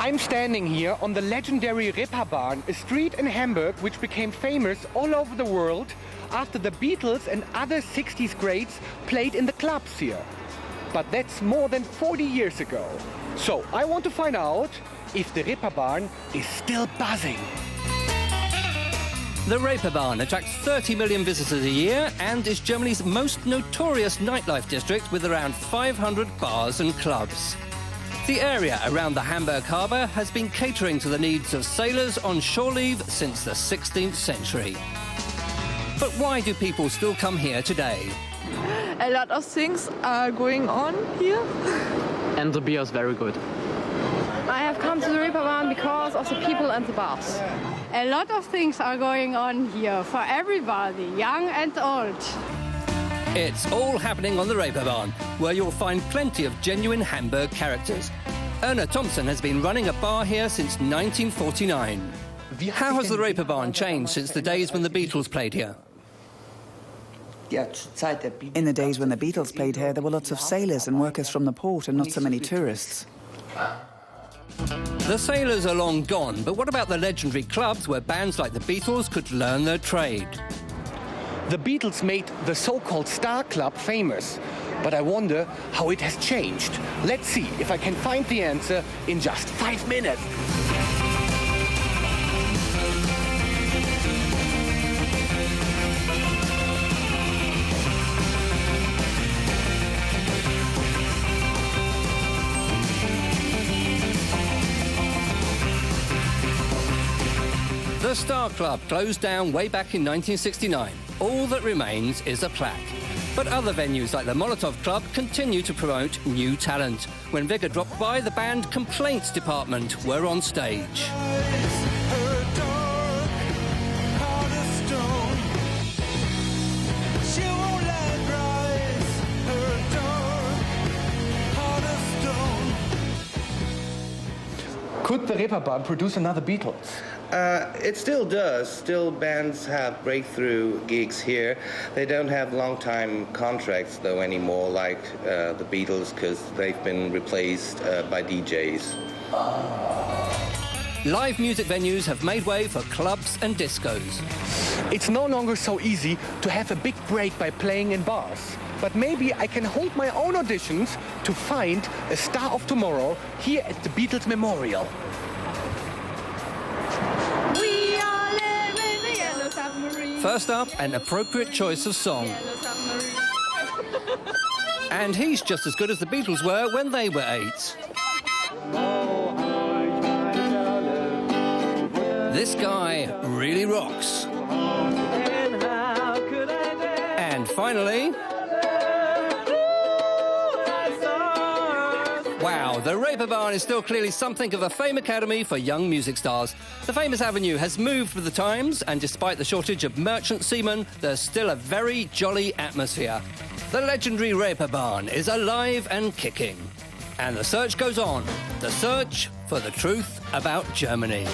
I'm standing here on the legendary Reeperbahn, a street in Hamburg which became famous all over the world after the Beatles and other 60s greats played in the clubs here. But that's more than 40 years ago. So I want to find out if the Reeperbahn is still buzzing. The Reeperbahn attracts 30 million visitors a year and is Germany's most notorious nightlife district with around 500 bars and clubs. The area around the Hamburg harbour has been catering to the needs of sailors on shore leave since the 16th century. But why do people still come here today? A lot of things are going on here. And the beer is very good. I have come to the Reeperbahn because of the people and the bars. A lot of things are going on here for everybody, young and old. It's all happening on the Reeperbahn, where you'll find plenty of genuine Hamburg characters. Erna Thompson has been running a bar here since 1949. How has the Reeperbahn changed since the days when the Beatles played here? In the days when the Beatles played here, there were lots of sailors and workers from the port and not so many tourists. The sailors are long gone, but what about the legendary clubs where bands like the Beatles could learn their trade? The Beatles made the so-called Star Club famous, but I wonder how it has changed. Let's see if I can find the answer in just 5 minutes. The Star Club closed down way back in 1969. All that remains is a plaque. But other venues like the Molotov Club continue to promote new talent. When Wigge dropped by, the band Complaints Department were on stage. Could the Reeperbahn produce another Beatles? It still does. Still, bands have breakthrough gigs here. They don't have long-time contracts, though, anymore, like the Beatles, because they've been replaced by DJs. Live music venues have made way for clubs and discos. It's no longer so easy to have a big break by playing in bars. But maybe I can hold my own auditions to find a star of tomorrow here at the Beatles Memorial. First up, an appropriate choice of song. And he's just as good as the Beatles were when they were 8. This guy really rocks. And finally... Wow, the Reeperbahn is still clearly something of a fame academy for young music stars. The famous avenue has moved with the times, and despite the shortage of merchant seamen, there's still a very jolly atmosphere. The legendary Reeperbahn is alive and kicking. And the search goes on. The search for the truth about Germany.